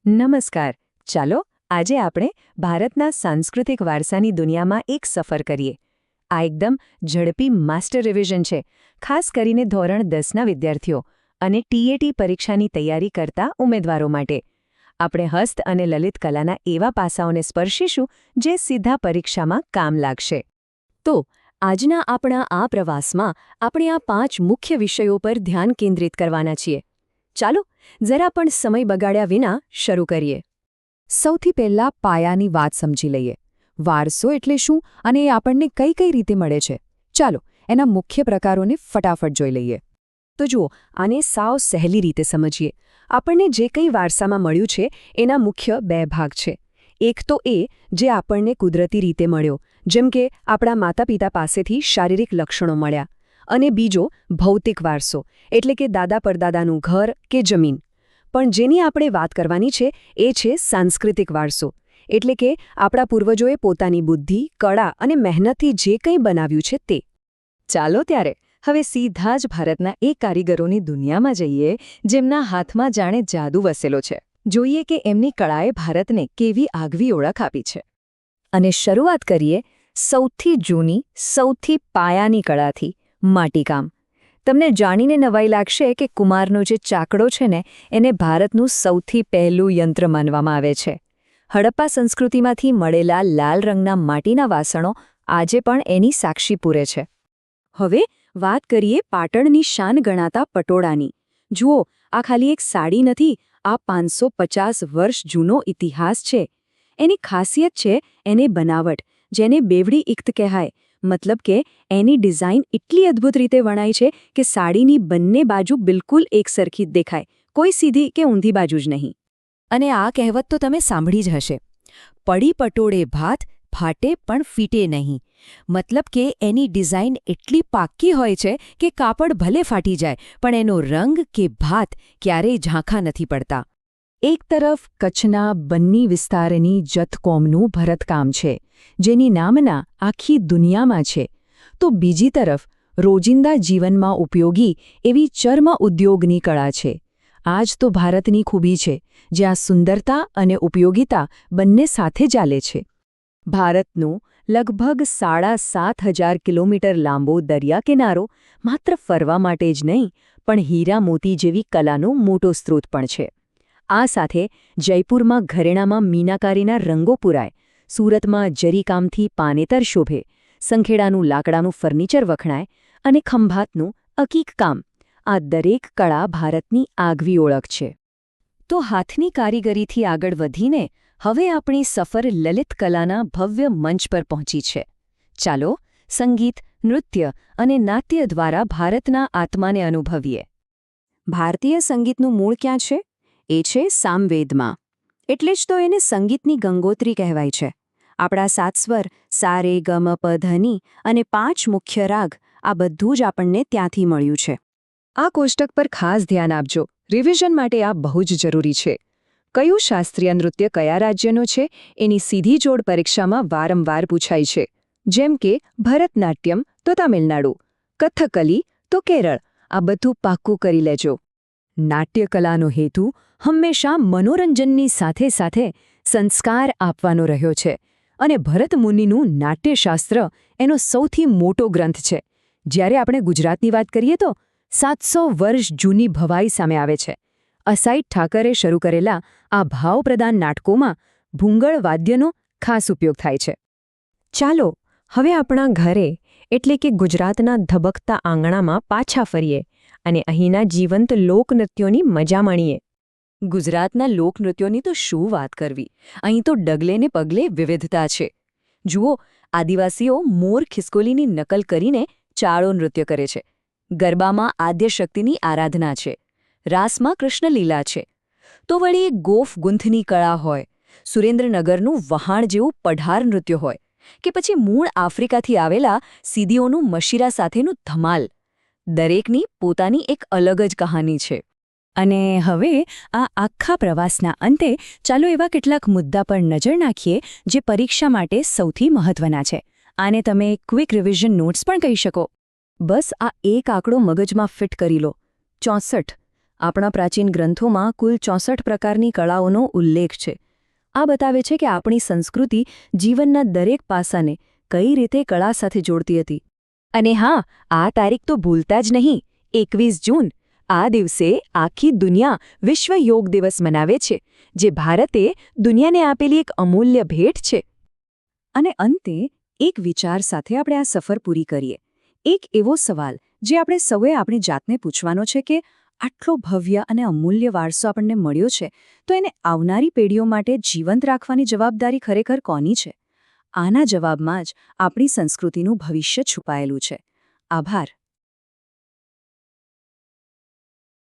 નમસ્કાર. ચાલો આજે આપણે ભારતના સાંસ્કૃતિક વારસાની દુનિયામાં એક સફર કરીએ. આ એકદમ ઝડપી માસ્ટર રિવિઝન છે, ખાસ કરીને ધોરણ 10ના વિદ્યાર્થીઓ અને ટીએટી પરીક્ષાની તૈયારી કરતા ઉમેદવારો માટે. આપણે હસ્ત અને લલિત કલાના એવા પાસાઓને સ્પર્શીશું જે સીધા પરીક્ષામાં કામ લાગશે. તો આજના આપણા આ પ્રવાસમાં આપણે આ 5 મુખ્ય વિષયો પર ધ્યાન કેન્દ્રિત કરવાના છીએ. ચાલો જરા પણ સમય બગાડ્યા વિના શરૂ કરીએ. સૌથી પહેલા પાયાની વાત સમજી લઈએ. વારસો એટલે શું અને એ આપણને કઈ કઈ રીતે મળે છે? ચાલો એના મુખ્ય પ્રકારોને ફટાફટ જોઈ લઈએ. તો જુઓ, આને સાવ સહેલી રીતે સમજીએ. આપણને જે કંઈ વારસામાં મળ્યું છે એના મુખ્ય 2 ભાગ છે. એક તો એ જે આપણને કુદરતી રીતે મળ્યો, જેમ કે આપણા માતા પિતા પાસેથી શારીરિક લક્ષણો મળ્યા. અને બીજો ભૌતિક વારસો, એટલે કે દાદા પરદાદાનું ઘર કે જમીન. પણ જેની આપણે વાત કરવાની છે એ છે સાંસ્કૃતિક વારસો, એટલે કે આપણા પૂર્વજોએ પોતાની બુદ્ધિ, કળા અને મહેનતથી જે કંઈ બનાવ્યું છે તે. ચાલો ત્યારે હવે સીધા જ ભારતના એ કારીગરોની દુનિયામાં જઈએ જેમના હાથમાં જાણે જાદુ વસેલો છે. જોઈએ કે એમની કળાએ ભારતને કેવી આગવી ઓળખ આપી છે. અને શરૂઆત કરીએ સૌથી જૂની, સૌથી પાયાની કળાથી, માટીકામ. તમને જાણીને નવાઈ લાગશે કે કુમારનો જે ચાકડો છે ને એને ભારતનું સૌથી પહેલું યંત્ર માનવામાં આવે છે. હડપ્પા સંસ્કૃતિમાંથી મળેલા લાલ રંગના માટીના વાસણો આજે પણ એની સાક્ષી પૂરે છે. હવે વાત કરીએ પાટણની શાન ગણાતા પટોળાની. જુઓ, આ ખાલી એક સાડી નથી, આ 550 વર્ષ જૂનો ઇતિહાસ છે. એની ખાસિયત છે એની બનાવટ, જેને બેવડી ઇક્ત કહેવાય. મતલબ કે એની ડિઝાઇન એટલી અદ્ભુત રીતે વણાઈ છે કે સાડીની બંને બાજુ બિલકુલ એકસરખી જ દેખાય, કોઈ સીધી કે ઊંધી બાજુ જ નહીં. અને આ કહેવત તો તમે સાંભળી જ હશે, પડી પટોળે ભાત, ફાટે પણ ફીટે નહીં. મતલબ કે એની ડિઝાઇન એટલી પાક્કી હોય છે કે કાપડ ભલે ફાટી જાય પણ એનો રંગ કે ભાત ક્યારેય ઝાંખા નથી પડતા. એક તરફ કચ્છના બન્ની વિસ્તારની જત કોમનું ભરતકામ છે, જેની નામના આખી દુનિયામાં છે. તો બીજી તરફ રોજિંદા જીવનમાં ઉપયોગી એવી ચર્મ ઉદ્યોગની કળા છે. આ જ તો ભારતની ખૂબી છે, જ્યાં સુંદરતા અને ઉપયોગિતા બંને સાથે ચાલે છે. ભારતનું લગભગ 7,500 કિલોમીટર લાંબો દરિયા કિનારો માત્ર ફરવા માટે જ નહીં, પણ હીરા મોતી જેવી કલાનો મોટો સ્ત્રોત પણ છે. આ સાથે જયપુરમાં ઘરેણામાં મીનાકારીના રંગો પૂરાય, સુરતમાં જરીકામથી પાનેતર શોભે, સંખેડાનું લાકડાનું ફર્નિચર વખણાય અને ખંભાતનું અકીક કામ. આ દરેક કળા ભારતની આગવી ઓળખ છે. તો હાથની કારીગરીથી આગળ વધીને હવે આપણી સફર લલિત કલાના ભવ્ય મંચ પર પહોંચી છે. ચાલો સંગીત, નૃત્ય અને નાટ્ય દ્વારા ભારતના આત્માને અનુભવીએ. ભારતીય સંગીતનું મૂળ ક્યાં છે? એ છે સામવેદમાં. એટલે જ તો એને સંગીતની ગંગોત્રી કહેવાય છે. આપણા 7 સ્વર સા રે ગ મ પ ધ ની અને 5 મુખ્ય રાગ, આ બધું જ આપણને ત્યાંથી મળ્યું છે. આ કોષ્ટક પર ખાસ ધ્યાન આપજો, રિવિઝન માટે આ બહુ જ જરૂરી છે. કયું શાસ્ત્રીય નૃત્ય કયા રાજ્યનું છે એની સીધી જોડ પરીક્ષામાં વારંવાર પૂછાય છે. જેમ કે ભરતનાટ્યમ તો તમિલનાડુ, કથકલી તો કેરળ. આ બધું પાક્કું કરી લેજો. નાટ્યકલાનો હેતુ હંમેશા મનોરંજનની સાથે સાથે સંસ્કાર આપવાનો રહ્યો છે. અને ભરત મુનિનું નાટ્યશાસ્ત્ર એનો સૌથી મોટો ગ્રંથ છે. જ્યારે આપણે ગુજરાતની વાત કરીએ તો 700 વર્ષ જૂની ભવાઈ સામે આવે છે. અસાઇટ ઠાકરે શરૂ કરેલા આ ભાવપ્રધાન નાટકોમાં ભૂંગળ વાદ્યનો ખાસ ઉપયોગ થાય છે. ચાલો હવે આપણા ઘરે એટલે કે ગુજરાતના ધબકતા આંગણામાં પાછા ફરીએ અને અહીંના જીવંત લોકનૃત્યોની મજા માણીએ. ગુજરાતના લોકનૃત્યોની તો શું વાત કરવી! અહીં તો ડગલે ને પગલે વિવિધતા છે. જુઓ, આદિવાસીઓ મોર ખિસકોલીની નકલ કરીને ચાળો નૃત્ય કરે છે. ગરબામાં આદ્યશક્તિની આરાધના છે. રાસમાં કૃષ્ણલીલા છે. તો વળી ગોફ ગુંથની કળા હોય, સુરેન્દ્રનગરનું વહાણ જેવું પઢાર નૃત્ય હોય, કે પછી મૂળ આફ્રિકાથી આવેલા સીદીઓનું મશીરા સાથેનું ધમાલ. દરેકની પોતાની એક અલગ જ કહાની છે. અને હવે આ આખા પ્રવાસના અંતે ચાલો એવા કેટલાક મુદ્દા પર નજર નાખીએ જે પરીક્ષા માટે સૌથી મહત્વના છે. આને તમે ક્વિક રિવિઝન નોટ્સ પણ કહી શકો. બસ આ એક આંકડો મગજમાં ફિટ કરી લો, 64. આપણા પ્રાચીન ગ્રંથોમાં કુલ 64 પ્રકારની કળાઓનો ઉલ્લેખ છે. આ બતાવે છે કે આપણી સંસ્કૃતિ જીવનના દરેક પાસાને કઈ રીતે કળા સાથે જોડતી હતી. અને હા, આ તારીખ તો ભૂલતા જ નહીં, 21 જૂન. આ દિવસે આખી દુનિયા વિશ્વ યોગ દિવસ મનાવે છે, જે ભારતે દુનિયાને આપેલી એક અમૂલ્ય ભેટ છે. અને અંતે એક વિચાર સાથે આપણે આ સફર પૂરી કરીએ. એક એવો સવાલ જે આપણે સૌએ આપણી જાતને પૂછવાનો છે કે આટલો ભવ્ય અને અમૂલ્ય વારસો આપણને મળ્યો છે, તો એને આવનારી પેઢીઓ માટે જીવંત રાખવાની જવાબદારી ખરેખર કોની છે? આના જવાબમાં જ આપણી સંસ્કૃતિનું ભવિષ્ય છુપાયેલું છે. આભાર.